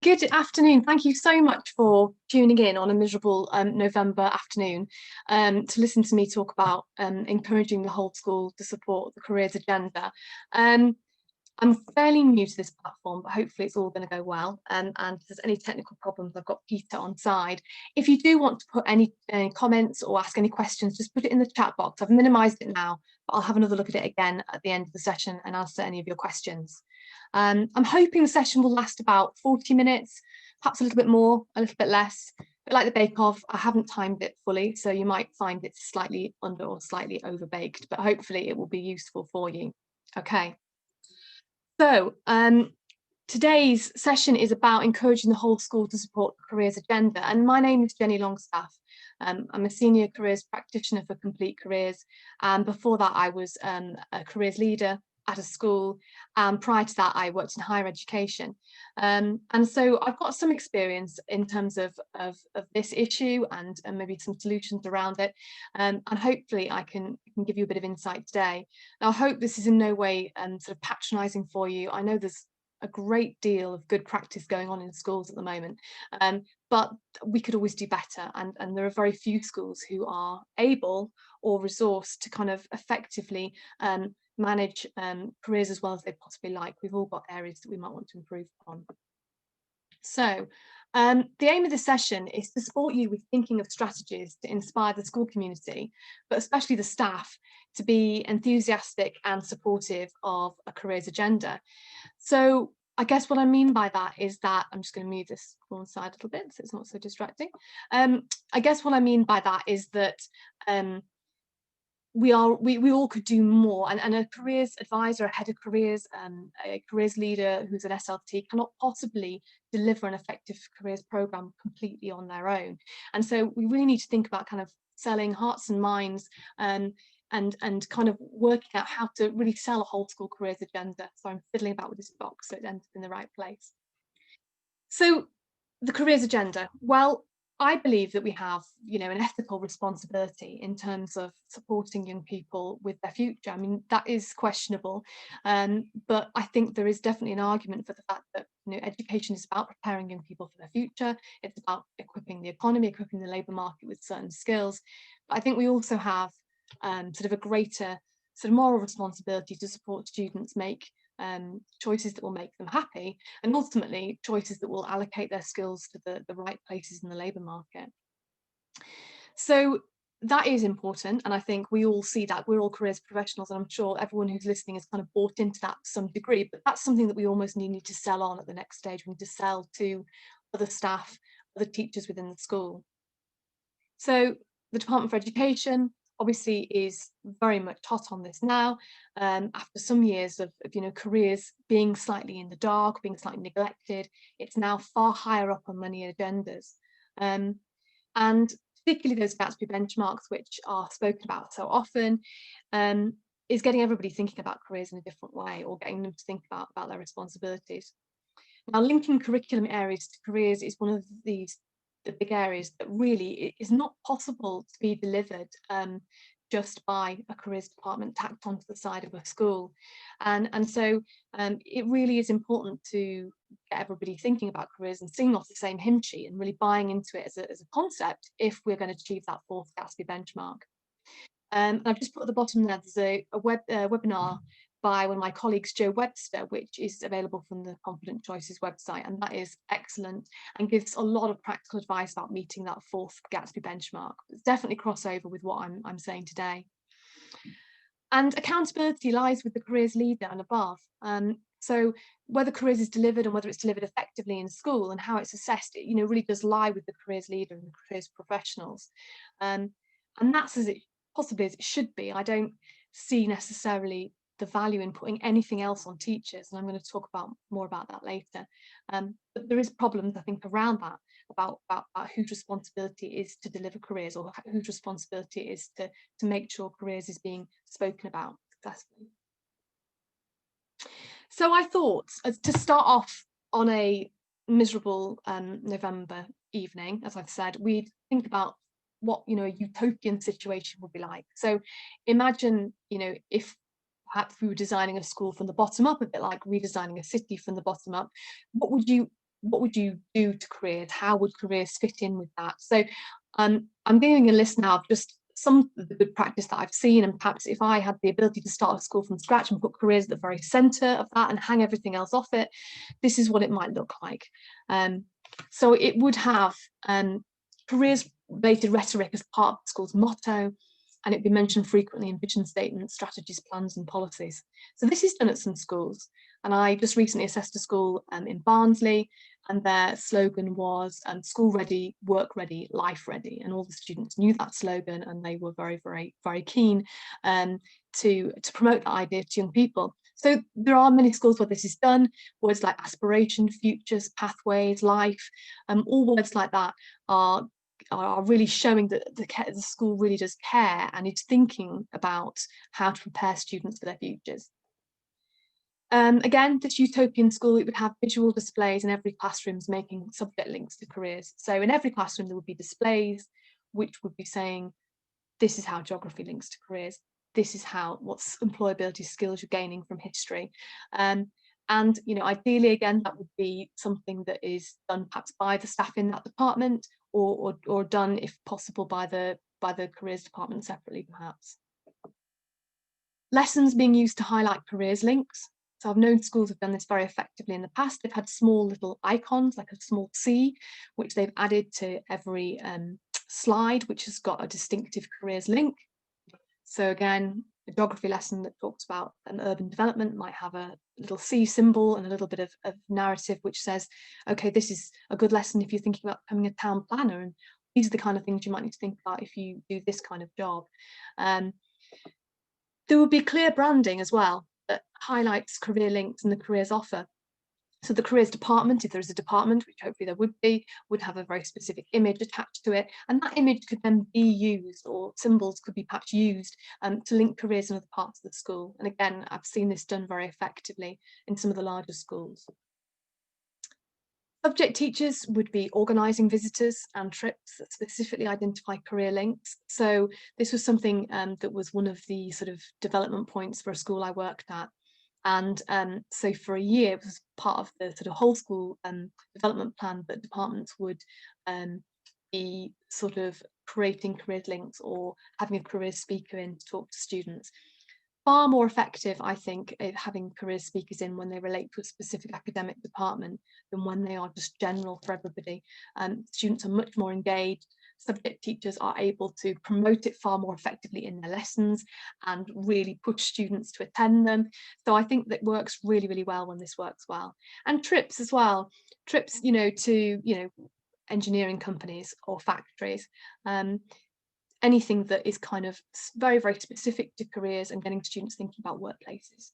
Good afternoon. Thank you so much for tuning in on a miserable November afternoon to listen to me talk about encouraging the whole school to support the careers agenda. I'm fairly new to this platform, but hopefully it's all going to go well. And if there's any technical problems, I've got Peter on side. If you do want to put any comments or ask any questions, just put it in the chat box. I've minimised it now, but I'll have another look at it again at the end of the session and answer any of your questions. I'm hoping the session will last about 40 minutes, perhaps a little bit more, a little bit less. But like the bake-off, I haven't timed it fully, so you might find it slightly under or slightly over-baked, but hopefully it will be useful for you. Okay. So today's session is about encouraging the whole school to support the careers agenda. And my name is Jenny Longstaff. I'm a senior careers practitioner for Complete Careers. And before that, I was a careers leader at a school. And prior to that, I worked in higher education. And so I've got some experience in terms of this issue and maybe some solutions around it. And hopefully I can give you a bit of insight today. Now, I hope this is in no way sort of patronising for you. I know there's a great deal of good practice going on in schools at the moment, but we could always do better, and there are very few schools who are able or resourced to kind of effectively manage careers as well as they possibly like. We've all got areas that we might want to improve on. So the aim of this session is to support you with thinking of strategies to inspire the school community, but especially the staff, to be enthusiastic and supportive of a careers agenda. So I guess what I mean by that is that, I'm just going to move this one side a little bit so it's not so distracting. I guess what I mean by that is that we all could do more, and a careers advisor, a head of careers, a careers leader who's an SLT cannot possibly deliver an effective careers program completely on their own. And so we really need to think about kind of selling hearts and minds and kind of working out how to really sell a whole school careers agenda. So I'm fiddling about with this box so it ends up in the right place. So the careers agenda, well, I believe that we have, an ethical responsibility in terms of supporting young people with their future. I mean, that is questionable, but I think there is definitely an argument for the fact that education is about preparing young people for their future. It's about equipping the economy, equipping the labour market with certain skills. But I think we also have sort of a greater sort of moral responsibility to support students make choices that will make them happy, and ultimately choices that will allocate their skills to the right places in the labour market. So that is important, and I think we all see that. We're all careers professionals, and I'm sure everyone who's listening has kind of bought into that to some degree, but that's something that we almost need to sell on at the next stage. We need to sell to other staff, other teachers within the school. So the Department for Education obviously is very much hot on this now, after some years of careers being slightly in the dark, being slightly neglected. It's now far higher up on many agendas, and particularly those Gatsby benchmarks, which are spoken about so often, is getting everybody thinking about careers in a different way, or getting them to think about their responsibilities. Now, linking curriculum areas to careers is one of the big areas that really is not possible to be delivered just by a careers department tacked onto the side of a school. And so it really is important to get everybody thinking about careers and singing off the same hymn sheet and really buying into it as a concept if we're going to achieve that fourth Gatsby benchmark. And I've just put at the bottom there, there's a webinar by one of my colleagues, Joe Webster, which is available from the Confident Choices website, and that is excellent and gives a lot of practical advice about meeting that fourth Gatsby benchmark. It's definitely crossover with what I'm saying today. And accountability lies with the careers leader and above. So whether careers is delivered and whether it's delivered effectively in school and how it's assessed, it really does lie with the careers leader and the careers professionals. And that's as it possibly as it should be. I don't see necessarily the value in putting anything else on teachers, and I'm going to talk more about that later. But there is problems, I think, around that, about whose responsibility is to deliver careers, or whose responsibility is to make sure careers is being spoken about successfully. So I thought, to start off on a miserable November evening, as I've said, we'd think about what a utopian situation would be like. So imagine if perhaps we were designing a school from the bottom up, a bit like redesigning a city from the bottom up. What would you what would you do to careers? How would careers fit in with that? So I'm giving a list now of just some of the good practice that I've seen, and perhaps if I had the ability to start a school from scratch and put careers at the very centre of that and hang everything else off it, this is what it might look like. So it would have careers-related rhetoric as part of the school's motto, and it'd be mentioned frequently in vision statements, strategies, plans, and policies. So this is done at some schools, and I just recently assessed a school in Barnsley, and their slogan was school ready, work ready, life ready, and all the students knew that slogan, and they were very, very, very keen to promote that idea to young people. So there are many schools where this is done. Words like aspiration, futures, pathways, life, all words like that are really showing that the school really does care and is thinking about how to prepare students for their futures. Again, this utopian school, it would have visual displays in every classroom making subject links to careers. So in every classroom there would be displays which would be saying, this is how geography links to careers. This is what's employability skills you're gaining from history. And ideally, again, that would be something that is done perhaps by the staff in that department, or done, if possible, by the careers department separately, perhaps. Lessons being used to highlight careers links. So I've known schools have done this very effectively in the past. They've had small little icons, like a small C, which they've added to every slide, which has got a distinctive careers link. So again, a geography lesson that talks about urban development might have a little C symbol and a little bit of narrative which says, okay, this is a good lesson if you're thinking about becoming a town planner, and these are the kind of things you might need to think about if you do this kind of job. There will be clear branding as well that highlights career links and the careers offer. So the careers department, if there is a department, which hopefully there would be, would have a very specific image attached to it. And that image could then be used, or symbols could be perhaps used to link careers in other parts of the school. And again, I've seen this done very effectively in some of the larger schools. Subject teachers would be organising visitors and trips that specifically identify career links. So this was something that was one of the sort of development points for a school I worked at. And so for a year, it was part of the sort of whole school development plan that departments would be sort of creating careers links or having a careers speaker in to talk to students. Far more effective, I think, having career speakers in when they relate to a specific academic department than when they are just general for everybody. Students are much more engaged. Subject teachers are able to promote it far more effectively in their lessons and really push students to attend them. So I think that works really, really well when this works well. And trips as well. Trips, to, engineering companies or factories. Anything that is kind of very, very specific to careers and getting students thinking about workplaces.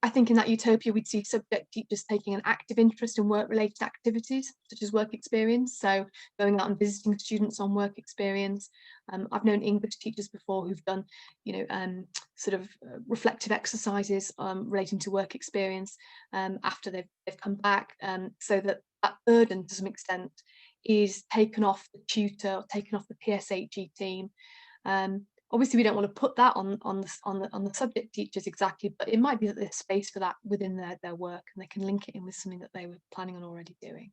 I think in that utopia, we'd see subject teachers taking an active interest in work-related activities, such as work experience. So going out and visiting students on work experience. I've known English teachers before who've done, sort of reflective exercises relating to work experience after they've come back, so that burden, to some extent, is taken off the tutor, taken off the PSHE team. Obviously, we don't want to put that on the subject teachers exactly, but it might be that there's space for that within their work, and they can link it in with something that they were planning on already doing.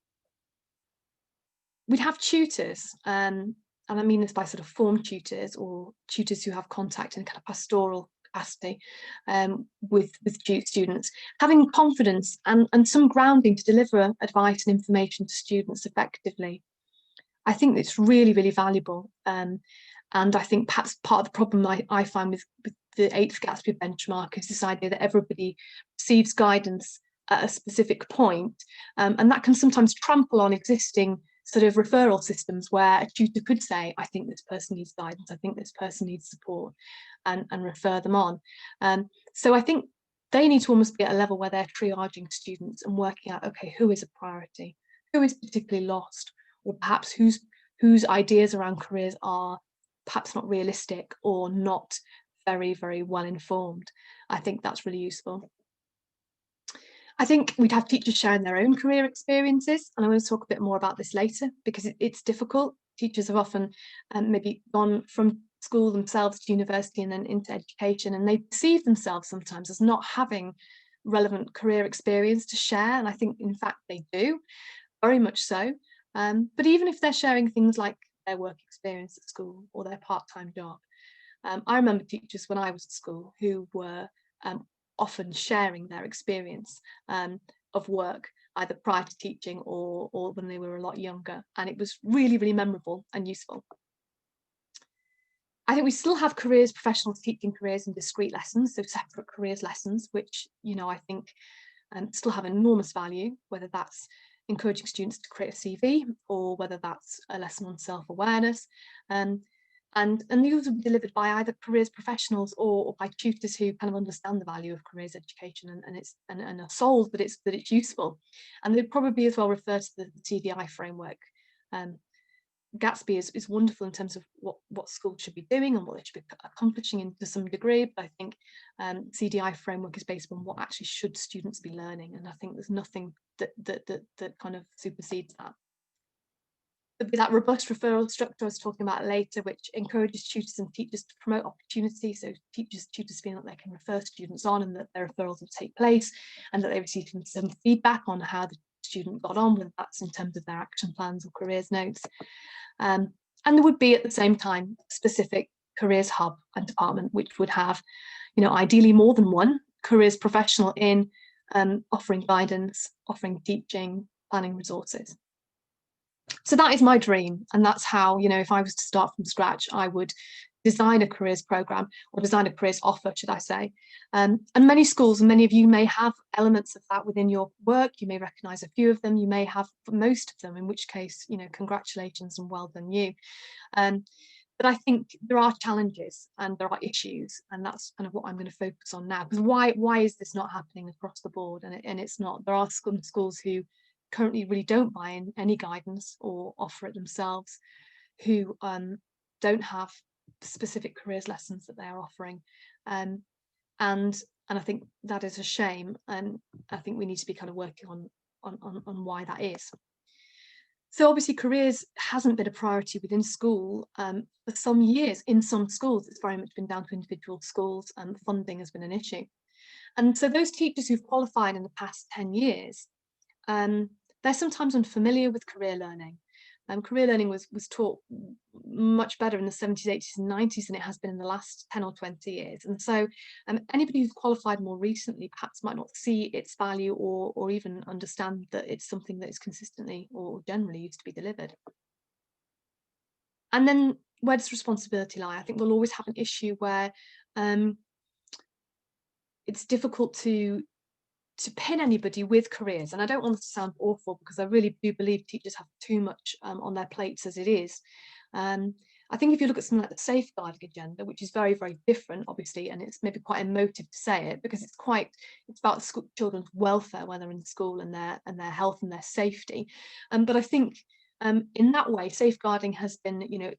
We'd have tutors, and I mean this by sort of form tutors or tutors who have contact in a kind of pastoral capacity with students, having confidence and some grounding to deliver advice and information to students effectively. I think it's really, really valuable. And I think perhaps part of the problem I find with the 8th Gatsby benchmark is this idea that everybody receives guidance at a specific point, and that can sometimes trample on existing sort of referral systems where a tutor could say, I think this person needs guidance, I think this person needs support, and refer them on. So I think they need to almost be at a level where they're triaging students and working out, okay, who is a priority, who is particularly lost, or perhaps whose ideas around careers are perhaps not realistic or not very, very well informed. I think that's really useful. I think we'd have teachers sharing their own career experiences, and I'm going to talk a bit more about this later because it's difficult. Teachers have often maybe gone from school themselves to university and then into education, and they perceive themselves sometimes as not having relevant career experience to share, and I think in fact they do, very much so. But even if they're sharing things like their work experience at school or their part-time job, I remember teachers when I was at school who were often sharing their experience of work, either prior to teaching or when they were a lot younger, and it was really, really memorable and useful. I think we still have careers professionals teaching careers in discrete lessons, so separate careers lessons, which, you know, I think still have enormous value, whether that's encouraging students to create a CV or whether that's a lesson on self-awareness. And these will be delivered by either careers professionals or by tutors who kind of understand the value of careers education and are sold that it's useful. And they'd probably as well refer to the TDI framework. Gatsby is wonderful in terms of what schools should be doing and what they should be accomplishing to some degree, but I think CDI framework is based on what actually should students be learning, and I think there's nothing that kind of supersedes that. There'll be that robust referral structure I was talking about later, which encourages tutors and teachers to promote opportunity, so tutors feeling that they can refer students on and that their referrals will take place and that they receive some feedback on how the student got on, whether that's in terms of their action plans or careers notes. And there would be at the same time specific careers hub and department, which would have, you know, ideally more than one careers professional in offering guidance, offering teaching, planning resources. So that is my dream, and that's how, you know, if I was to start from scratch, I would design a careers program or design a careers offer, should I say. And many schools, and many of you may have elements of that within your work. You may recognise a few of them, you may have most of them, in which case, you know, congratulations and well done you. But I think there are challenges and there are issues, and that's kind of what I'm going to focus on now. Because why is this not happening across the board? And it's not. There are schools who currently really don't buy in any guidance or offer it themselves, who don't have specific careers lessons that they're offering, and I think that is a shame, and I think we need to be kind of working on why that is. So obviously careers hasn't been a priority within school for some years. In some schools it's very much been down to individual schools, and funding has been an issue. And so those teachers who've qualified in the past 10 years, they're sometimes unfamiliar with career learning. Career learning was taught much better in the 70s, 80s and 90s than it has been in the last 10 or 20 years. And so anybody who's qualified more recently perhaps might not see its value or even understand that it's something that is consistently or generally used to be delivered. And then where does responsibility lie? I think we'll always have an issue where it's difficult to pin anybody with careers, and I don't want this to sound awful because I really do believe teachers have too much on their plates as it is. I think if you look at something like the safeguarding agenda, which is very, very different, obviously, and it's maybe quite emotive to say it because it's about children's welfare when they're in school and their health and their safety. But I think in that way, safeguarding has been, you know,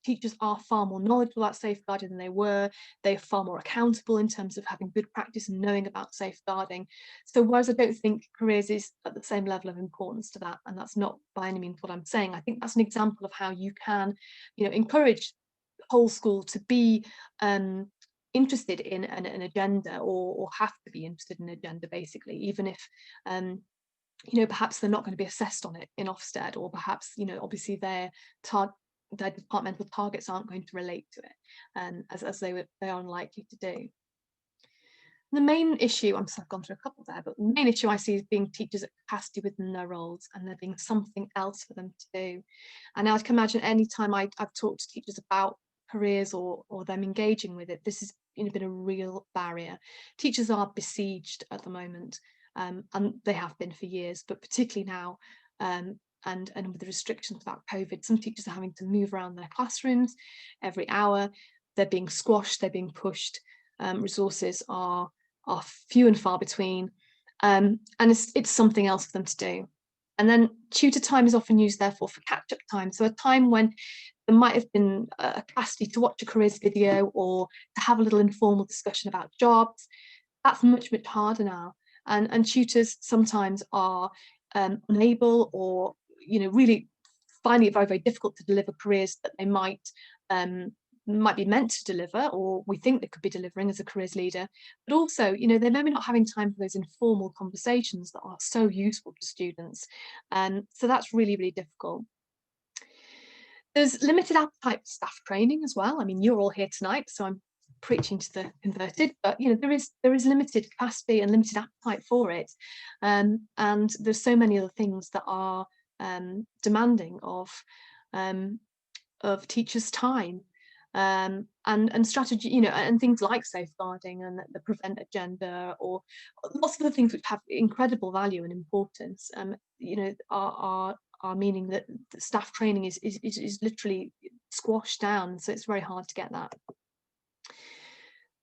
teachers are far more knowledgeable about safeguarding than they were. They're far more accountable in terms of having good practice and knowing about safeguarding. So whereas I don't think careers is at the same level of importance to that, and that's not by any means what I'm saying, I think that's an example of how you can, you know, encourage the whole school to be interested in an agenda, or have to be interested in an agenda, basically, even if you know, perhaps they're not going to be assessed on it in Ofsted, or perhaps, you know, obviously their departmental targets aren't going to relate to it, as they are unlikely to do. The main issue, I've gone through a couple there, but the main issue I see is being teachers at capacity within their roles, and there being something else for them to do. And I can imagine any time I've talked to teachers about careers or them engaging with it, this has, you know, been a real barrier. Teachers are besieged at the moment, and they have been for years, but particularly now, and with the restrictions about COVID, some teachers are having to move around their classrooms every hour. They're being squashed, they're being pushed. Resources are few and far between, and it's something else for them to do. And then tutor time is often used therefore for catch-up time, so a time when there might have been a capacity to watch a careers video or to have a little informal discussion about jobs. That's much harder now, and tutors sometimes are unable, or, you know, really finding it very, very difficult to deliver careers that they might might be meant to deliver, or we think they could be delivering as a careers leader, but also, you know, they're maybe not having time for those informal conversations that are so useful to students. And so that's really, really difficult. There's limited appetite for staff training as well. I mean, you're all here tonight, so I'm preaching to the converted, but you know, there is limited capacity and limited appetite for it. And there's so many other things that are demanding um, of teachers' time. And strategy, you know, and things like safeguarding and the prevent agenda, or lots of the things which have incredible value and importance, you know, are meaning that the staff training is literally squashed down, so it's very hard to get that.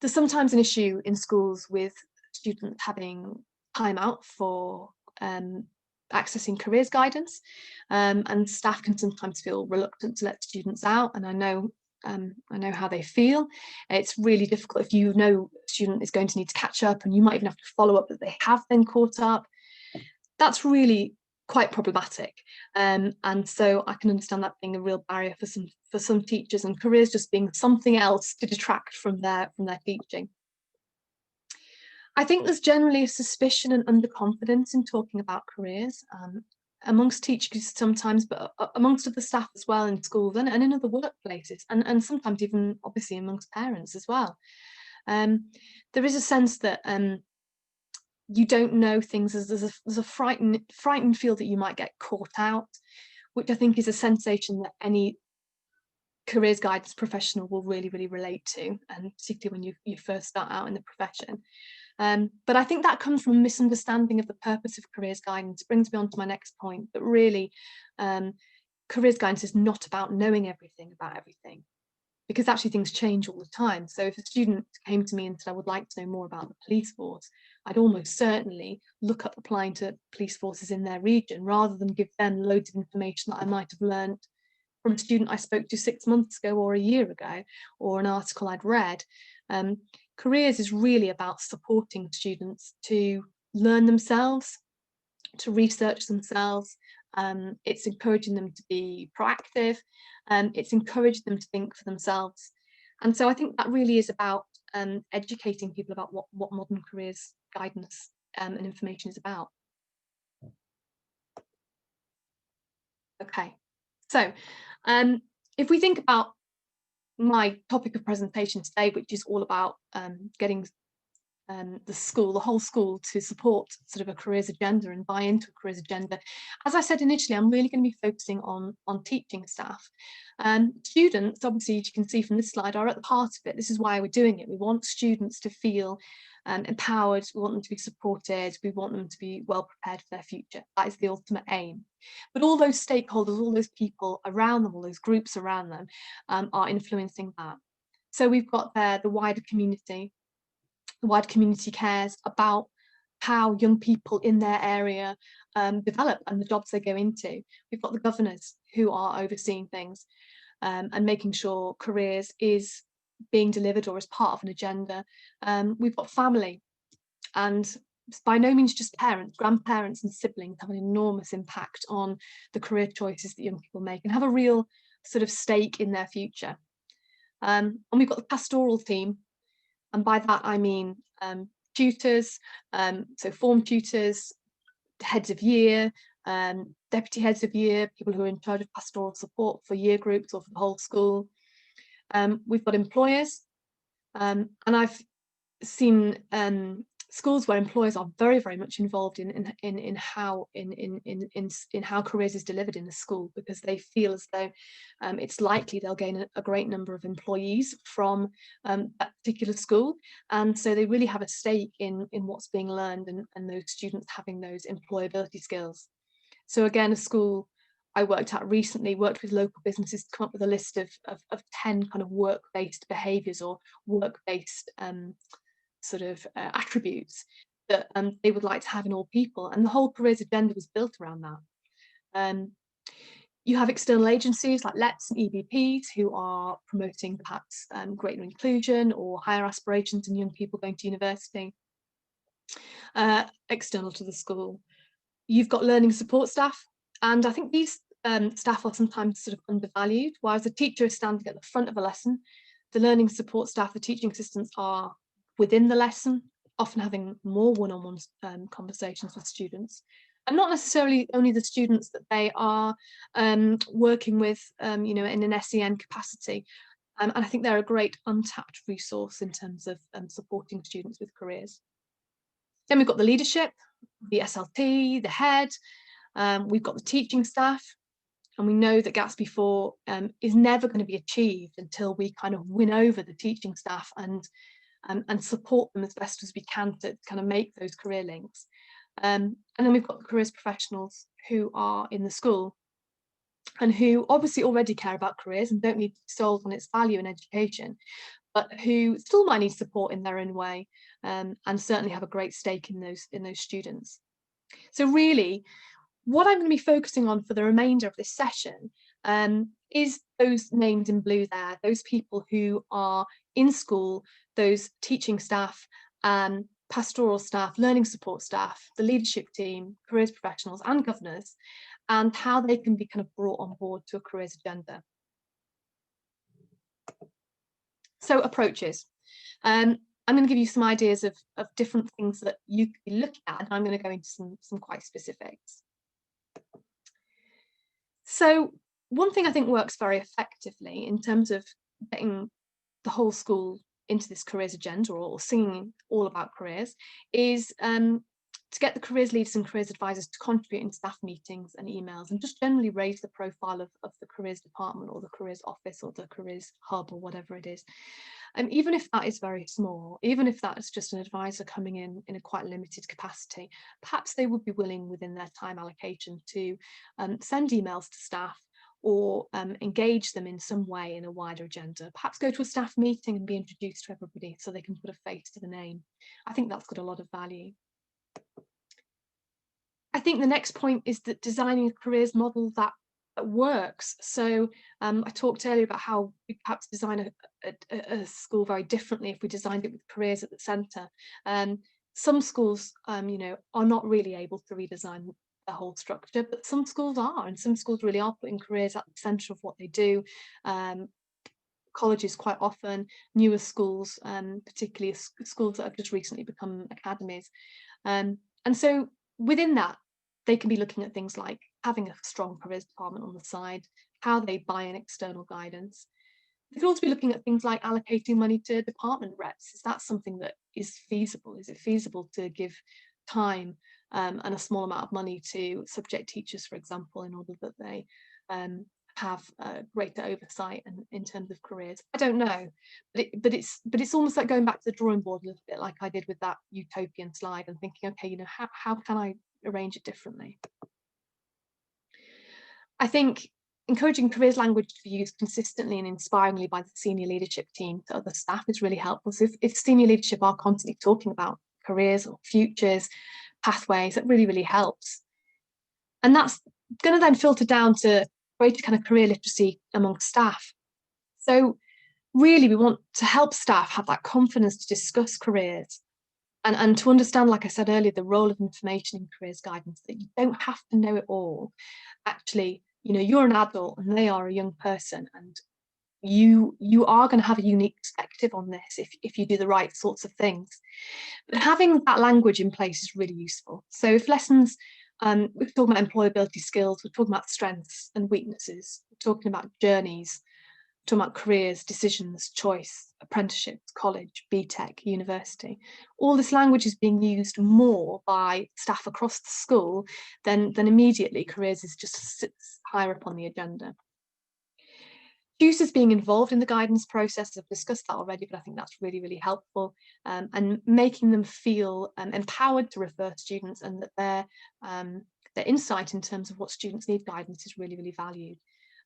There's sometimes an issue in schools with students having time out for accessing careers guidance, and staff can sometimes feel reluctant to let students out, and I know how they feel. It's really difficult if you know a student is going to need to catch up, and you might even have to follow up that they have been caught up. That's really quite problematic, and so I can understand that being a real barrier for some teachers, and careers just being something else to detract from their teaching. I think there's generally a suspicion and underconfidence in talking about careers, amongst teachers sometimes, but amongst other staff as well in schools and in other workplaces, and sometimes even obviously amongst parents as well. There is a sense that you don't know things, there's a frightened feel that you might get caught out, which I think is a sensation that any careers guidance professional will really, really relate to, and particularly when you first start out in the profession. But I think that comes from a misunderstanding of the purpose of careers guidance. It brings me on to my next point, but really, careers guidance is not about knowing everything about everything, because actually things change all the time. So if a student came to me and said, I would like to know more about the police force, I'd almost certainly look up applying to police forces in their region, rather than give them loads of information that I might have learned from a student I spoke to 6 months ago or a year ago, or an article I'd read. Careers is really about supporting students to learn themselves, to research themselves. It's encouraging them to be proactive, and it's encouraging them to think for themselves. And so I think that really is about educating people about what modern careers guidance and information is about. Okay, so if we think about my topic of presentation today, which is all about getting the whole school to support sort of a careers agenda and buy into a careers agenda. As I said initially, I'm really going to be focusing on teaching staff. Students, obviously, as you can see from this slide, are at the heart of it. This is why we're doing it. We want students to feel empowered, we want them to be supported, we want them to be well prepared for their future. That is the ultimate aim. But all those stakeholders, all those people around them, all those groups around them are influencing that. So we've got there the wider community. The wider community cares about how young people in their area develop and the jobs they go into. We've got the governors who are overseeing things and making sure careers is being delivered or as part of an agenda. We've got family, and by no means just parents, grandparents and siblings have an enormous impact on the career choices that young people make and have a real sort of stake in their future. And we've got the pastoral team, and by that I mean tutors, so form tutors, heads of year, deputy heads of year, people who are in charge of pastoral support for year groups or for the whole school. We've got employers, and I've seen schools where employers are very, very much involved in how careers is delivered in the school, because they feel as though it's likely they'll gain a great number of employees from that particular school, and so they really have a stake in what's being learned and those students having those employability skills. So again, a school I worked at recently worked with local businesses to come up with a list of 10 kind of work-based behaviours or work-based sort of attributes that they would like to have in all people, and the whole careers agenda was built around that. You have external agencies like LETs and EBPs who are promoting perhaps greater inclusion or higher aspirations in young people going to university, external to the school. You've got learning support staff, and I think these staff are sometimes sort of undervalued. Whereas a teacher is standing at the front of a lesson, The learning support staff, the teaching assistants, are within the lesson, often having more one-on-one conversations with students, and not necessarily only the students that they are working with, you know, in an SEN capacity. And I think they're a great untapped resource in terms of supporting students with careers. Then we've got the leadership, the SLT, the head, we've got the teaching staff, and we know that Gatsby 4 is never going to be achieved until we kind of win over the teaching staff and support them as best as we can to kind of make those career links. And then we've got the careers professionals who are in the school and who obviously already care about careers and don't need to be sold on its value in education, but who still might need support in their own way, and certainly have a great stake in those students. So really, what I'm going to be focusing on for the remainder of this session is those names in blue there, those people who are in school, those teaching staff, pastoral staff, learning support staff, the leadership team, careers professionals and governors, and how they can be kind of brought on board to a careers agenda. So approaches. I'm going to give you some ideas of different things that you could be looking at, and I'm going to go into some quite specifics. So one thing I think works very effectively in terms of getting the whole school into this careers agenda, or singing all about careers, is to get the careers leaders and careers advisors to contribute in staff meetings and emails, and just generally raise the profile of the careers department or the careers office or the careers hub or whatever it is. And even if that is very small, even if that is just an advisor coming in a quite limited capacity, perhaps they would be willing within their time allocation to send emails to staff or engage them in some way in a wider agenda. Perhaps go to a staff meeting and be introduced to everybody so they can put a face to the name. I think that's got a lot of value. I think the next point is that designing a careers model that works. So I talked earlier about how we perhaps design a school very differently if we designed it with careers at the centre. Some schools, you know, are not really able to redesign the whole structure, but some schools are, and some schools really are putting careers at the centre of what they do. Colleges quite often, newer schools, particularly schools that have just recently become academies. And so within that, they can be looking at things like having a strong careers department on the side, how they buy in external guidance. They could also be looking at things like allocating money to department reps. Is that something that is feasible? Is it feasible to give time and a small amount of money to subject teachers, for example, in order that they have greater oversight in terms of careers? I don't know, but it's almost like going back to the drawing board a little bit, like I did with that utopian slide, and thinking, okay, you know, how can I arrange it differently? I think encouraging careers language to be used consistently and inspiringly by the senior leadership team to other staff is really helpful. So if senior leadership are constantly talking about careers or futures, pathways, that really, really helps. And that's going to then filter down to greater kind of career literacy among staff. So really, we want to help staff have that confidence to discuss careers and to understand, like I said earlier, the role of information in careers guidance, that you don't have to know it all. Actually, you know, you're an adult and they are a young person, and you are going to have a unique perspective on this if you do the right sorts of things. But having that language in place is really useful. So if lessons, we're talking about employability skills, we're talking about strengths and weaknesses, we're talking about journeys, we're talking about careers, decisions, choice, apprenticeships, college, BTEC, university. All this language is being used more by staff across the school than immediately careers is just sits higher up on the agenda. Tutors being involved in the guidance process, I've discussed that already, but I think that's really, really helpful, and making them feel empowered to refer students, and that their insight in terms of what students need guidance is really, really valued,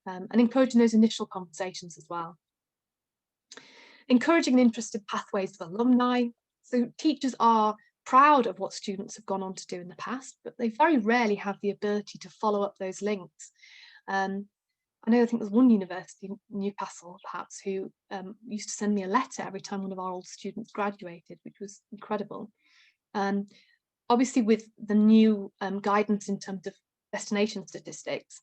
and encouraging those initial conversations as well. Encouraging and interested pathways of alumni. So teachers are proud of what students have gone on to do in the past, but they very rarely have the ability to follow up those links. I think there's one university, Newcastle perhaps, who used to send me a letter every time one of our old students graduated, which was incredible. Obviously, with the new guidance in terms of destination statistics,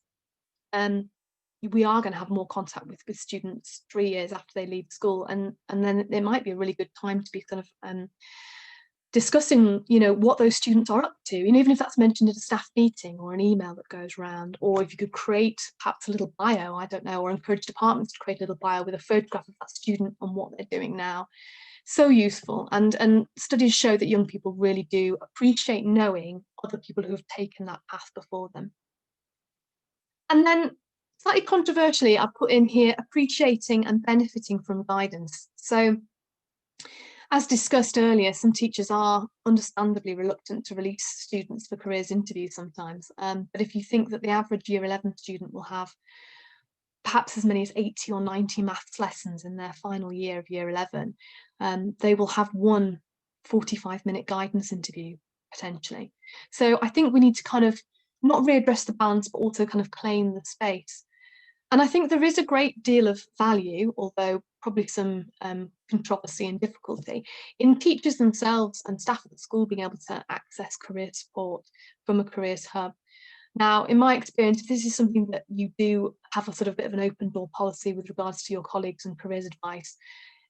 we are going to have more contact with students 3 years after they leave school, and then it might be a really good time to be kind of discussing, you know, what those students are up to, and even if that's mentioned at a staff meeting or an email that goes around, or if you could create perhaps a little bio, I don't know, or encourage departments to create a little bio with a photograph of that student and what they're doing now. So useful, and studies show that young people really do appreciate knowing other people who have taken that path before them. And then, slightly controversially, I put in here appreciating and benefiting from guidance. So, as discussed earlier, some teachers are understandably reluctant to release students for careers interviews sometimes. But if you think that the average Year 11 student will have perhaps as many as 80 or 90 maths lessons in their final year of Year 11, they will have one 45-minute guidance interview, potentially. So I think we need to kind of not readdress the balance, but also kind of claim the space. And I think there is a great deal of value, although probably some controversy and difficulty, in teachers themselves and staff at the school being able to access career support from a careers hub. Now, in my experience, if this is something that you do have a sort of bit of an open door policy with regards to your colleagues and careers advice,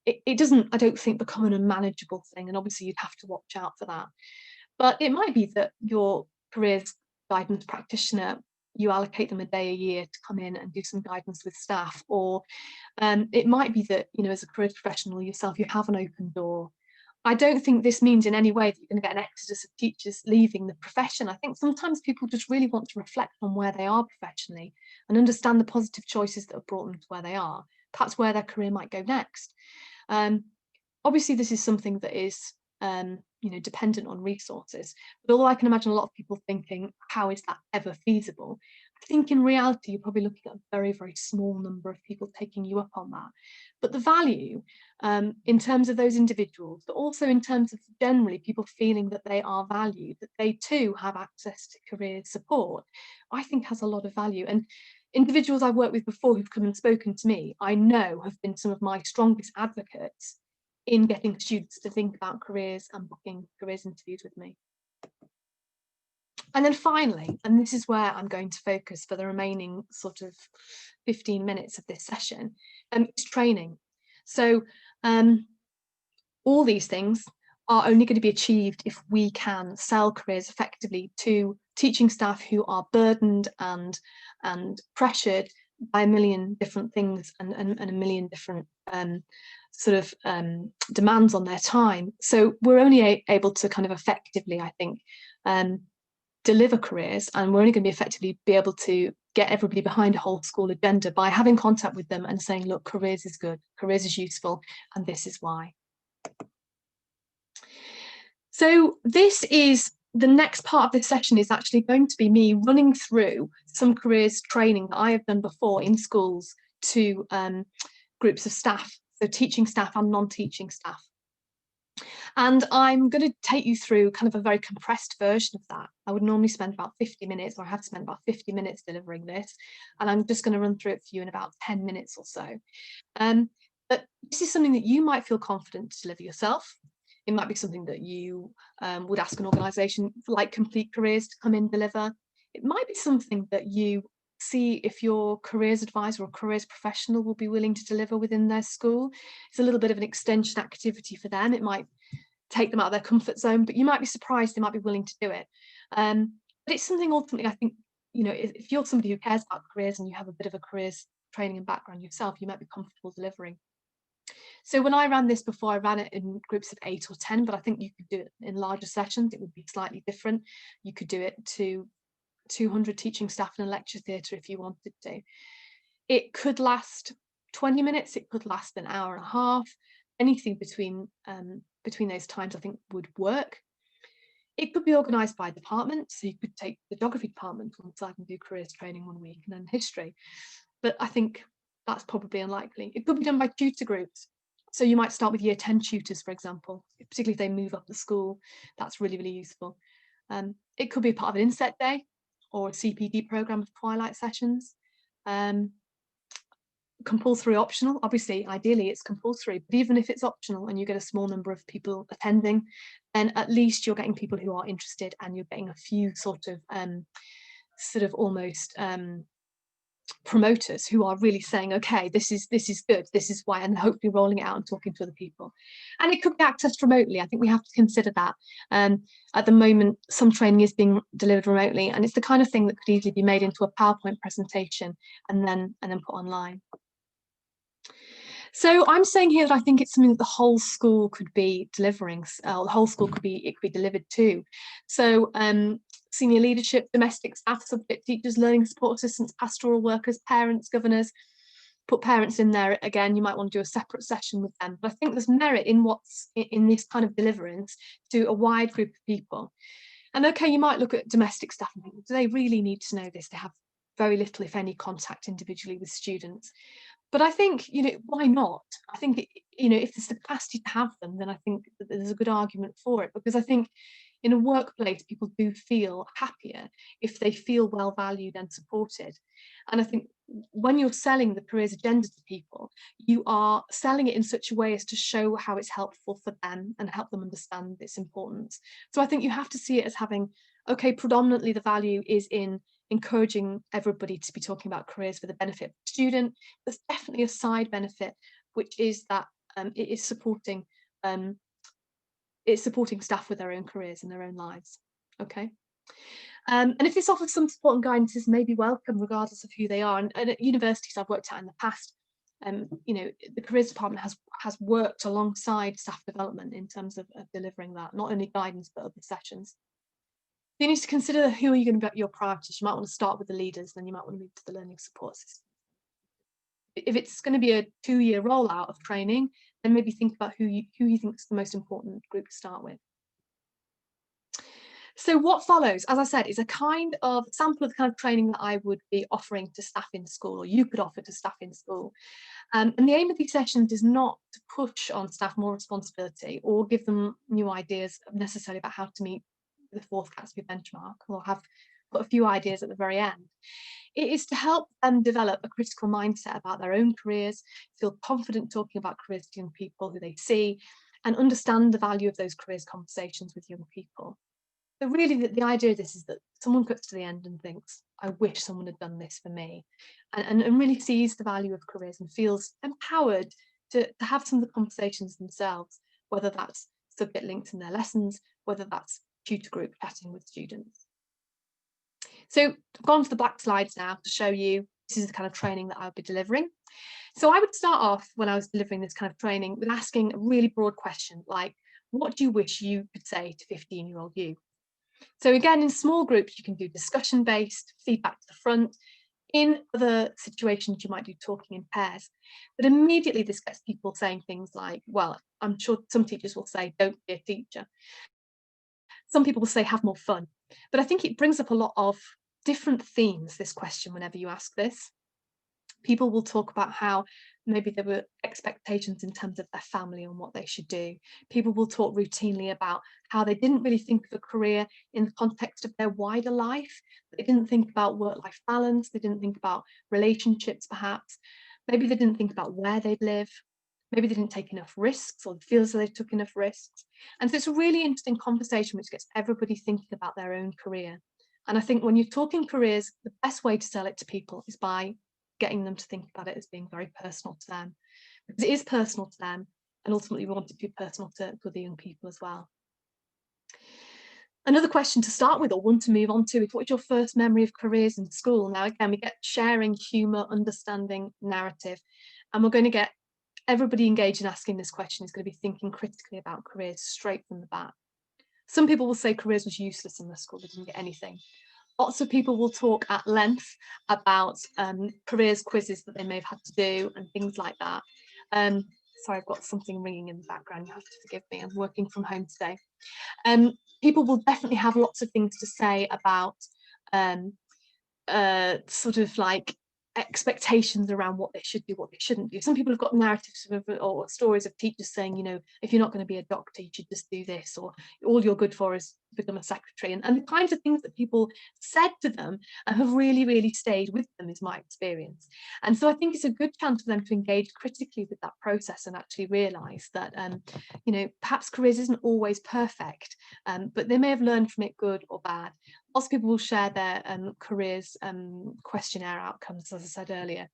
it doesn't, I don't think, become an unmanageable thing. And obviously you'd have to watch out for that. But it might be that your careers guidance practitioner, you allocate them a day a year to come in and do some guidance with staff, or it might be that, you know, as a careers professional yourself, you have an open door. I don't think this means in any way that you're going to get an exodus of teachers leaving the profession. I think sometimes people just really want to reflect on where they are professionally and understand the positive choices that have brought them to where they are, perhaps where their career might go next. Obviously, this is something that is you know, dependent on resources. But although I can imagine a lot of people thinking, how is that ever feasible? I think in reality, you're probably looking at a very, very small number of people taking you up on that. But the value in terms of those individuals, but also in terms of generally people feeling that they are valued, that they too have access to career support, I think has a lot of value. And individuals I've worked with before who've come and spoken to me, I know have been some of my strongest advocates in getting students to think about careers and booking careers interviews with me. And then finally, and this is where I'm going to focus for the remaining sort of 15 minutes of this session, is training. So all these things are only going to be achieved if we can sell careers effectively to teaching staff who are burdened and pressured by a million different things and a million different sort of demands on their time. So we're only able to kind of effectively, I think, deliver careers, and we're only going to be effectively be able to get everybody behind a whole school agenda by having contact with them and saying, look, careers is good, careers is useful, and this is why. So this is the next part of this session is actually going to be me running through some careers training that I have done before in schools to groups of staff, so teaching staff and non-teaching staff. And I'm going to take you through kind of a very compressed version of that. I would normally spend about 50 minutes, or I have spent about 50 minutes delivering this, and I'm just going to run through it for you in about 10 minutes or so. But this is something that you might feel confident to deliver yourself. It might be something that you would ask an organisation like Complete Careers to come in and deliver. It might be something that you see if your careers advisor or careers professional will be willing to deliver within their school. It's a little bit of an extension activity for them. It might take them out of their comfort zone, but you might be surprised they might be willing to do it. But it's something ultimately, I think, you know, if you're somebody who cares about careers and you have a bit of a careers training and background yourself, you might be comfortable delivering. So when I ran this before, I ran it in groups of 8 or 10, but I think you could do it in larger sessions. It would be slightly different. You could do it to 200 teaching staff in a lecture theatre if you wanted to. It could last 20 minutes, it could last an hour and a half. Anything between those times I think would work. It could be organised by department, so you could take the geography department one side and do careers training one week and then history. But I think that's probably unlikely. It could be done by tutor groups. So you might start with year 10 tutors, for example, particularly if they move up the school. That's really, really useful. It could be part of an inset day or a CPD programme of twilight sessions. Compulsory optional, obviously, ideally it's compulsory, but even if it's optional and you get a small number of people attending, then at least you're getting people who are interested and you're getting a few sort of almost promoters who are really saying, okay, this is good, this is why, and hopefully rolling it out and talking to other people. And it could be accessed remotely. I think we have to consider that. At the moment, some training is being delivered remotely, and it's the kind of thing that could easily be made into a PowerPoint presentation and then put online. So I'm saying here that I think it's something that the whole school could be delivering. The whole school could be delivered to. So senior leadership, domestic staff, subject teachers, learning support assistants, pastoral workers, parents, governors. Put parents in there again. You might want to do a separate session with them. But I think there's merit in what's in this kind of deliverance to a wide group of people. And okay, you might look at domestic staff and think, do they really need to know this? They have very little, if any, contact individually with students. But I think, why not? I think, if there's the capacity to have them, then I think that there's a good argument for it, because I think in a workplace, people do feel happier if they feel well valued and supported. And I think when you're selling the careers agenda to people, you are selling it in such a way as to show how it's helpful for them and help them understand its importance. So I think you have to see it as having, okay, predominantly the value is in encouraging everybody to be talking about careers for the benefit of the student. There's definitely a side benefit, which is that it is supporting staff with their own careers and their own lives. Okay. And if this offers some support and guidance, is maybe welcome regardless of who they are. And at universities I've worked at in the past, the careers department has worked alongside staff development in terms of delivering that, not only guidance but other sessions. You need to consider who are you going to be your priorities. You might want to start with the leaders, then you might want to move to the learning support system. If it's going to be a 2-year rollout of training, then maybe think about who you think is the most important group to start with. So what follows, as I said, is a kind of sample of the kind of training that I would be offering to staff in school, or you could offer to staff in school. And the aim of these sessions is not to push on staff more responsibility or give them new ideas necessarily about how to meet the 4th Gatsby benchmark, or have put a few ideas at the very end. It is to help them develop a critical mindset about their own careers, feel confident talking about careers to young people who they see, and understand the value of those careers conversations with young people. So really the idea of this is that someone gets to the end and thinks, I wish someone had done this for me, and really sees the value of careers and feels empowered to have some of the conversations themselves, whether that's subject links in their lessons, whether that's tutor group chatting with students. So I've gone to the black slides now to show you this is the kind of training that I'll be delivering. So I would start off when I was delivering this kind of training with asking a really broad question, like, what do you wish you could say to 15-year-old you? So again, in small groups, you can do discussion-based, feedback to the front. In other situations, you might do talking in pairs. But immediately this gets people saying things like, well, I'm sure some teachers will say, don't be a teacher. Some people will say, have more fun. But I think it brings up a lot of different themes, this question, whenever you ask this. People will talk about how maybe there were expectations in terms of their family and what they should do. People will talk routinely about how they didn't really think of a career in the context of their wider life. They didn't think about work-life balance. They didn't think about relationships, perhaps. Maybe they didn't think about where they'd live. Maybe they didn't take enough risks, or feel as though they took enough risks. And so it's a really interesting conversation which gets everybody thinking about their own career. And I think when you're talking careers, the best way to sell it to people is by getting them to think about it as being very personal to them, because it is personal to them, and ultimately we want it to be personal to the young people as well. Another question to start with, or one to move on to, is what's your first memory of careers in school? Now again, we get sharing, humour, understanding, narrative, and we're going to get everybody engaged in asking this question is going to be thinking critically about careers straight from the bat. Some people will say careers was useless in the school, they didn't get anything. Lots of people will talk at length about careers quizzes that they may have had to do and things like that. Sorry, I've got something ringing in the background, you have to forgive me, I'm working from home today. People will definitely have lots of things to say about sort of like expectations around what they should do, what they shouldn't do. Some people have got narratives or stories of teachers saying, if you're not going to be a doctor, you should just do this, or all you're good for is to become a secretary, and the kinds of things that people said to them have really, really stayed with them, is my experience. And so I think it's a good chance for them to engage critically with that process and actually realise that, you know, perhaps careers isn't always perfect, but they may have learned from it, good or bad. Lots of people will share their careers questionnaire outcomes, as I said earlier.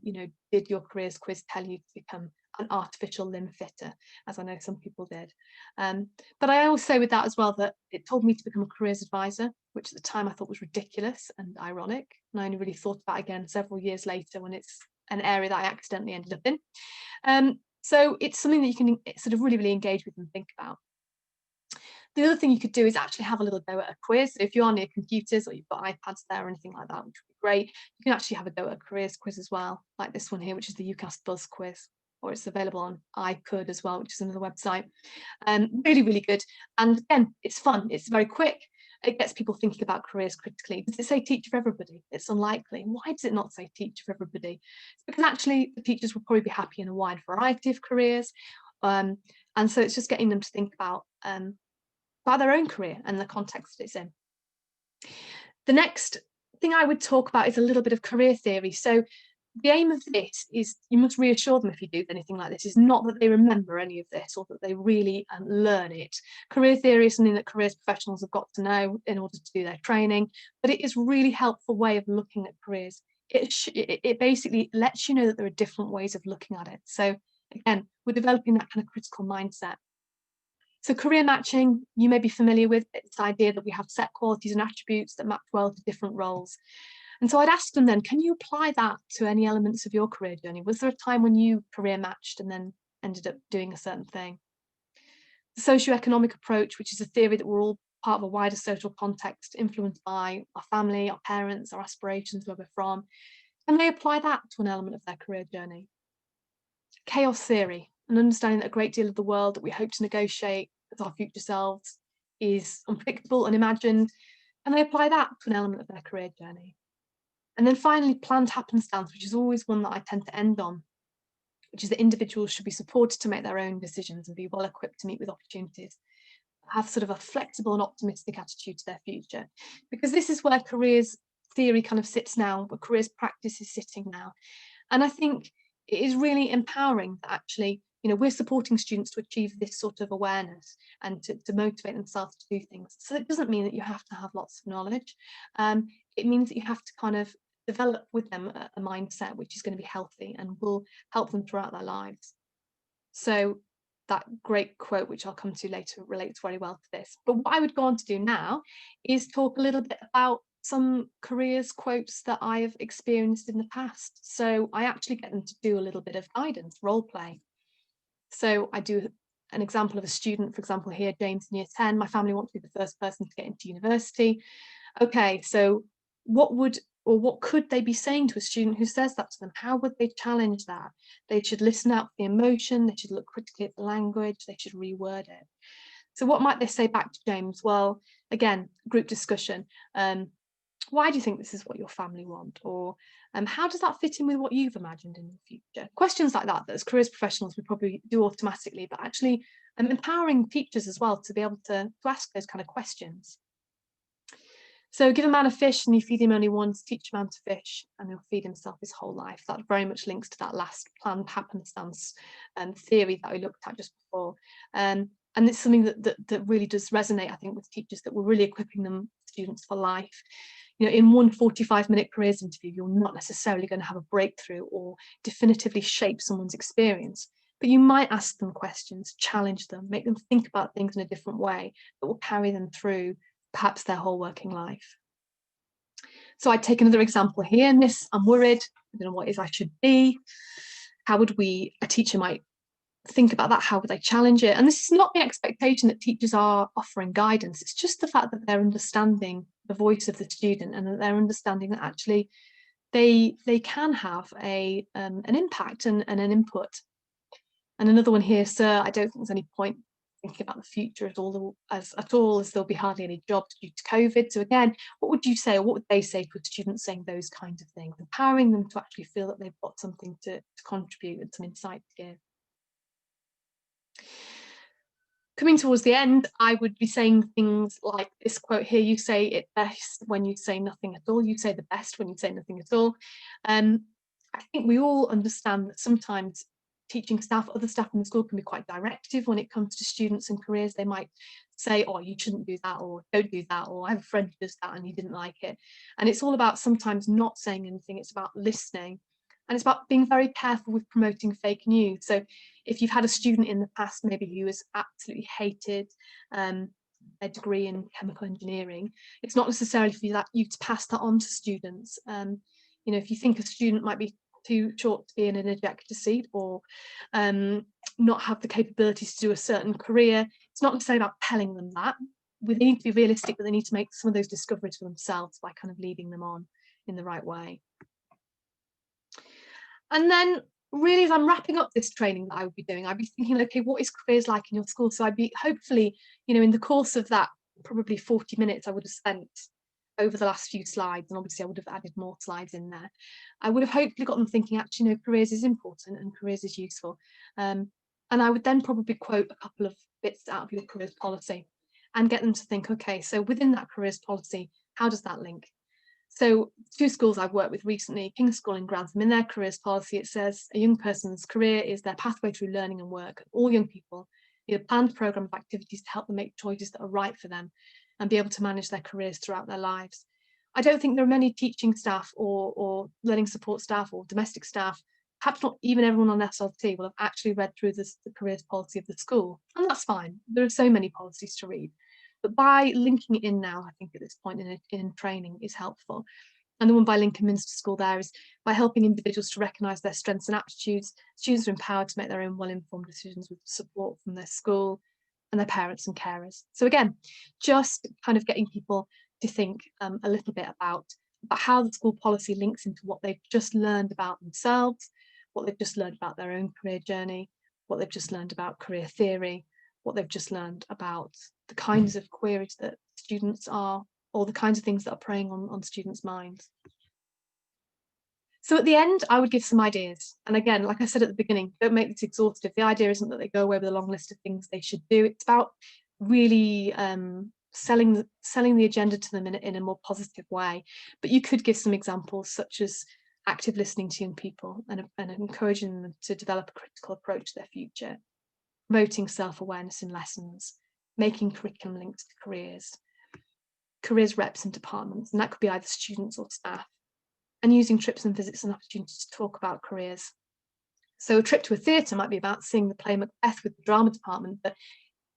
You know, did your careers quiz tell you to become an artificial limb fitter, as I know some people did? But I always say with that as well that it told me to become a careers advisor, which at the time I thought was ridiculous and ironic. And I only really thought about it again several years later, when it's an area that I accidentally ended up in. So it's something that you can sort of really, really engage with and think about. The other thing you could do is actually have a little go at a quiz. So if you're near computers or you've got iPads there or anything like that, which would be great, you can actually have a go at a careers quiz as well, like this one here, which is the UCAS Buzz quiz, or it's available on iCould as well, which is another website. Really, really good. And again, it's fun. It's very quick. It gets people thinking about careers critically. Does it say teacher for everybody? It's unlikely. Why does it not say teacher for everybody? It's because actually the teachers will probably be happy in a wide variety of careers. And so it's just getting them to think about their own career and the context it's in. The next thing I would talk about is a little bit of career theory. So the aim of this is, you must reassure them if you do anything like this, is not that they remember any of this or that they really learn it. Career theory is something that careers professionals have got to know in order to do their training, but it is a really helpful way of looking at careers. It basically lets you know that there are different ways of looking at it. So again, we're developing that kind of critical mindset. So career matching, you may be familiar with this idea that we have set qualities and attributes that match well to different roles. And so I'd ask them then, can you apply that to any elements of your career journey? Was there a time when you career matched and then ended up doing a certain thing? The socioeconomic approach, which is a theory that we're all part of a wider social context influenced by our family, our parents, our aspirations, where we're from, can they apply that to an element of their career journey? Chaos theory, an understanding that a great deal of the world that we hope to negotiate as our future selves is unpredictable, unimagined, and they apply that to an element of their career journey. And then finally, planned happenstance, which is always one that I tend to end on, which is that individuals should be supported to make their own decisions and be well equipped to meet with opportunities, have sort of a flexible and optimistic attitude to their future. Because this is where careers theory kind of sits now, where careers practice is sitting now. And I think it is really empowering that actually, you know, we're supporting students to achieve this sort of awareness and to motivate themselves to do things. So it doesn't mean that you have to have lots of knowledge. It means that you have to kind of develop with them a mindset which is going to be healthy and will help them throughout their lives. So that great quote, which I'll come to later, relates very well to this. But what I would go on to do now is talk a little bit about some careers quotes that I have experienced in the past. So I actually get them to do a little bit of guidance, role play. So I do an example of a student, for example, here, James in year 10, my family want to be the first person to get into university. Okay, so what could they be saying to a student who says that to them? How would they challenge that? They should listen out for the emotion, they should look critically at the language, they should reword it. So what might they say back to James? Well, again, group discussion. Why do you think this is what your family want? Or how does that fit in with what you've imagined in the future? Questions like that as careers professionals we probably do automatically, but actually empowering teachers as well to be able to ask those kind of questions. So give a man a fish and you feed him only once, teach a man to fish and he'll feed himself his whole life. That very much links to that last planned happenstance theory that I looked at just before. And it's something that really does resonate, I think, with teachers, that we're really equipping them, students, for life. You know, in one 45-minute careers interview, you're not necessarily going to have a breakthrough or definitively shape someone's experience, but you might ask them questions, challenge them, make them think about things in a different way that will carry them through perhaps their whole working life. So I'd take another example here. In this, I'm worried, I don't know what it is I should be. How would a teacher might think about that? How would they challenge it? And this is not the expectation that teachers are offering guidance. It's just the fact that they're understanding the voice of the student and that they're understanding that actually they can have an impact and an input. And another one here, sir, I don't think there's any point thinking about the future at all as there'll be hardly any jobs due to COVID. So again, what would you say, or what would they say to a student saying those kinds of things, empowering them to actually feel that they've got something to contribute and some insight to give. Coming towards the end, I would be saying things like this quote here: you say it best when you say nothing at all. You say the best when you say nothing at all. I think we all understand that sometimes teaching staff, other staff in the school, can be quite directive when it comes to students and careers. They might say, oh, you shouldn't do that, or don't do that, or I have a friend who does that and he didn't like it. And it's all about sometimes not saying anything. It's about listening. And it's about being very careful with promoting fake news. So if you've had a student in the past maybe who has absolutely hated a degree in chemical engineering, it's not necessarily for you to pass that on to students. You know, if you think a student might be too short to be in an ejector seat, or not have the capabilities to do a certain career, it's not necessarily about telling them that. We need to be realistic, but they need to make some of those discoveries for themselves by kind of leading them on in the right way. And then really, as I'm wrapping up this training that I would be doing, I'd be thinking, okay, what is careers like in your school? So I'd be hopefully, you know, in the course of that probably 40 minutes I would have spent over the last few slides, and obviously I would have added more slides in there, I would have hopefully got them thinking, actually, no, careers is important and careers is useful. And I would then probably quote a couple of bits out of your careers policy and get them to think, okay, so within that careers policy, how does that link? So 2 schools I've worked with recently, King's School in Grantham, in their careers policy, it says a young person's career is their pathway through learning and work. All young people need a planned programme of activities to help them make choices that are right for them and be able to manage their careers throughout their lives. I don't think there are many teaching staff or learning support staff or domestic staff, perhaps not even everyone on SLT, will have actually read through the careers policy of the school. And that's fine. There are so many policies to read. But by linking it in now, I think at this point in training is helpful. And the one by Lincoln Minster School there is by helping individuals to recognise their strengths and aptitudes. Students are empowered to make their own well-informed decisions with support from their school and their parents and carers. So again, just kind of getting people to think a little bit about how the school policy links into what they've just learned about themselves, what they've just learned about their own career journey, what they've just learned about career theory, what they've just learned about the kinds of queries that students are, or the kinds of things that are preying on students' minds. So at the end, I would give some ideas. And again, like I said at the beginning, don't make this exhaustive. The idea isn't that they go away with a long list of things they should do. It's about really selling the agenda to them in a more positive way. But you could give some examples, such as active listening to young people and encouraging them to develop a critical approach to their future, promoting self-awareness in lessons, making curriculum links to careers reps and departments, and that could be either students or staff, and using trips and visits and opportunities to talk about careers. So a trip to a theatre might be about seeing the play Macbeth with the drama department, but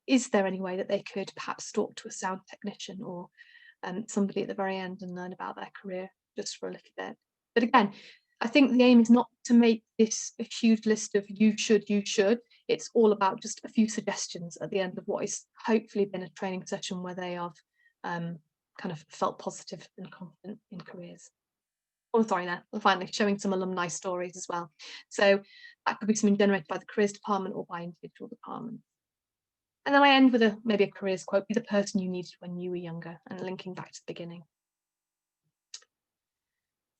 is there any way that they could perhaps talk to a sound technician or somebody at the very end and learn about their career just for a little bit? But again, I think the aim is not to make this a huge list of you should. It's all about just a few suggestions at the end of what is hopefully been a training session where they have kind of felt positive and confident in careers. Oh, sorry, there. Finally, showing some alumni stories as well. So that could be something generated by the careers department or by individual departments. And then I end with maybe a careers quote: be the person you needed when you were younger, and linking back to the beginning.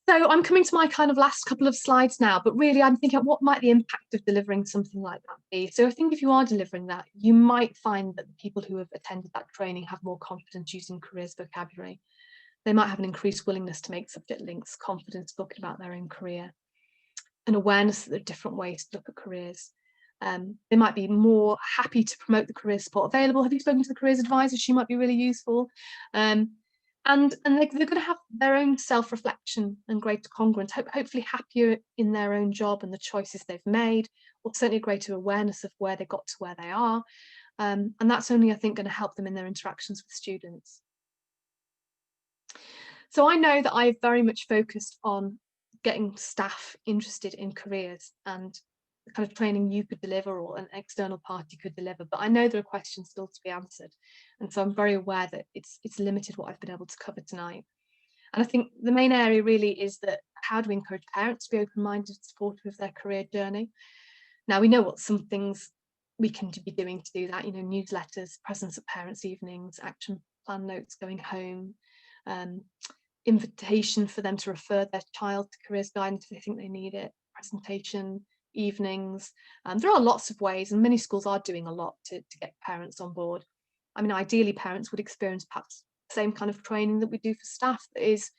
So I'm coming to my kind of last couple of slides now, but really I'm thinking, what might the impact of delivering something like that be? So I think if you are delivering that, you might find that the people who have attended that training have more confidence using careers vocabulary. They might have an increased willingness to make subject links, confidence talking about their own career, an awareness that there are different ways to look at careers. They might be more happy to promote the career support available. Have you spoken to the careers advisor? She might be really useful. And they're going to have their own self-reflection and greater congruence, hopefully happier in their own job and the choices they've made, or certainly a greater awareness of where they got to where they are. And that's only, I think, going to help them in their interactions with students. So I know that I've very much focused on getting staff interested in careers and the kind of training you could deliver or an external party could deliver, but I know there are questions still to be answered. And so I'm very aware that it's limited what I've been able to cover tonight. And I think the main area really is that how do we encourage parents to be open-minded and supportive of their career journey? Now, we know what some things we can be doing to do that, you know, newsletters, presence at parents' evenings, action plan notes going home, invitation for them to refer their child to careers guidance if they think they need it, presentation, evenings. There are lots of ways, and many schools are doing a lot to get parents on board. I mean, ideally, parents would experience perhaps the same kind of training that we do for staff, that is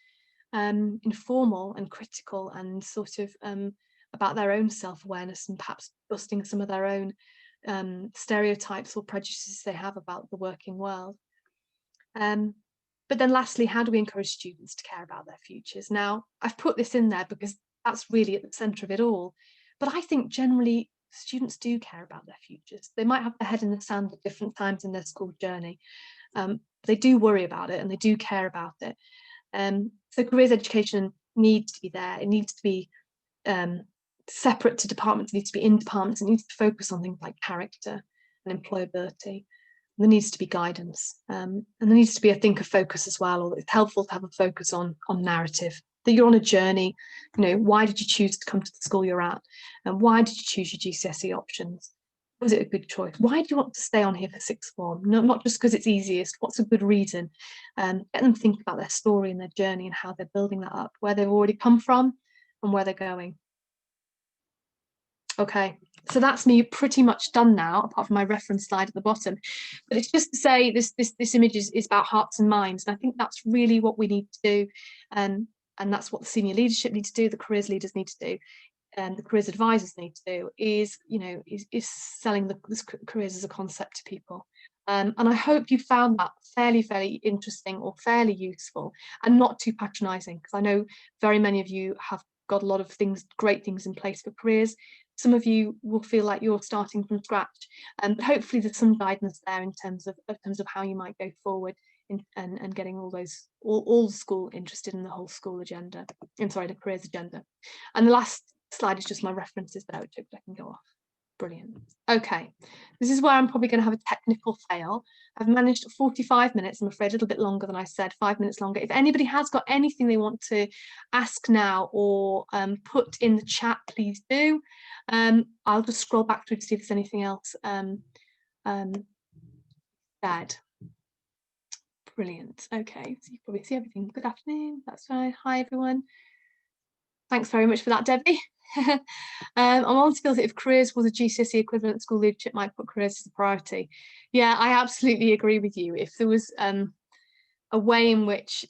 informal and critical, and sort of about their own self-awareness, and perhaps busting some of their own stereotypes or prejudices they have about the working world. But then lastly, how do we encourage students to care about their futures? Now, I've put this in there because that's really at the centre of it all. But I think generally students do care about their futures. They might have their head in the sand at different times in their school journey. They do worry about it and they do care about it. So careers education needs to be there. It needs to be separate to departments. It needs to be in departments. It needs to focus on things like character and employability. There needs to be guidance, and there needs to be a thinker focus as well. Or it's helpful to have a focus on narrative, that you're on a journey. You know, why did you choose to come to the school you're at, and why did you choose your GCSE options? Was it a good choice? Why do you want to stay on here for sixth form? No, not just because it's easiest. What's a good reason? Get them thinking about their story and their journey and how they're building that up, where they've already come from and where they're going. Okay, so that's me pretty much done now, apart from my reference slide at the bottom. But it's just to say this image is about hearts and minds, and I think that's really what we need to do, and that's what the senior leadership need to do, the careers leaders need to do, and the careers advisors need to do, is, you know, is selling this careers as a concept to people. And I hope you found that fairly interesting or fairly useful, and not too patronising, because I know very many of you have got a lot of things, great things in place for careers. Some of you will feel like you're starting from scratch, but hopefully there's some guidance there in terms of how you might go forward and getting all school interested in the whole school agenda, the careers agenda. And the last slide is just my references there, which I can go off. Brilliant. Okay, this is where I'm probably going to have a technical fail. I've managed 45 minutes, I'm afraid, a little bit longer than I said, 5 minutes longer. If anybody has got anything they want to ask now or put in the chat, please do. I'll just scroll back through to see if there's anything else said. Brilliant. Okay, so you probably see everything. Good afternoon. That's fine. Hi, everyone. Thanks very much for that, Debbie. I'm on to feel that if careers was a GCSE equivalent, school leadership might put careers as a priority. Yeah, I absolutely agree with you. If there was a way in which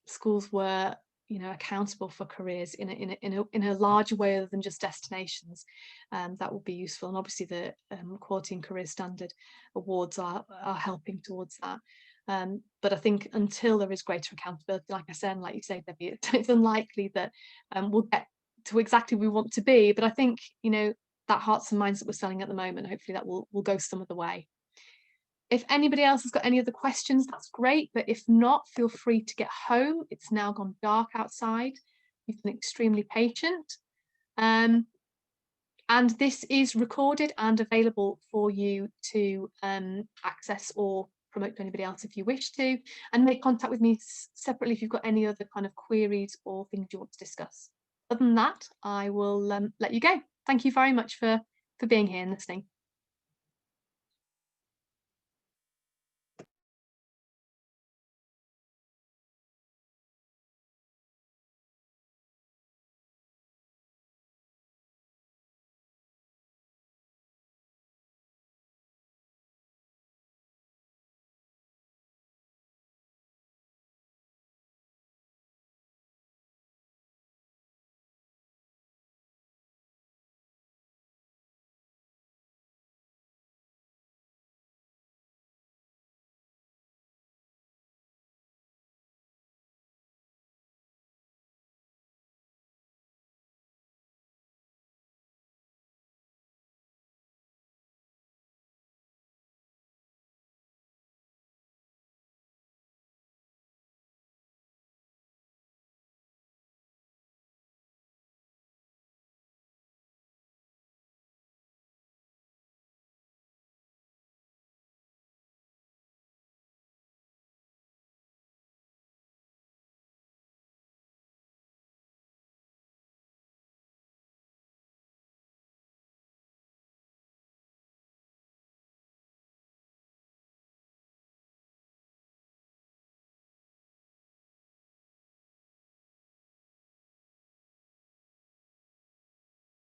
schools were, you know, accountable for careers in a larger way other than just destinations, that would be useful. And obviously the Quality and Career Standard Awards are helping towards that. But I think until there is greater accountability, like I said, and like you say, Debbie, it's unlikely that we'll get to exactly where we want to be. But I think, you know, that hearts and minds that we're selling at the moment, hopefully that will go some of the way. If anybody else has got any other questions, that's great. But if not, feel free to get home. It's now gone dark outside. You've been extremely patient. And this is recorded and available for you to access or promote to anybody else if you wish to, and make contact with me separately if you've got any other kind of queries or things you want to discuss. Other than that, I will let you go. Thank you very much for being here and listening.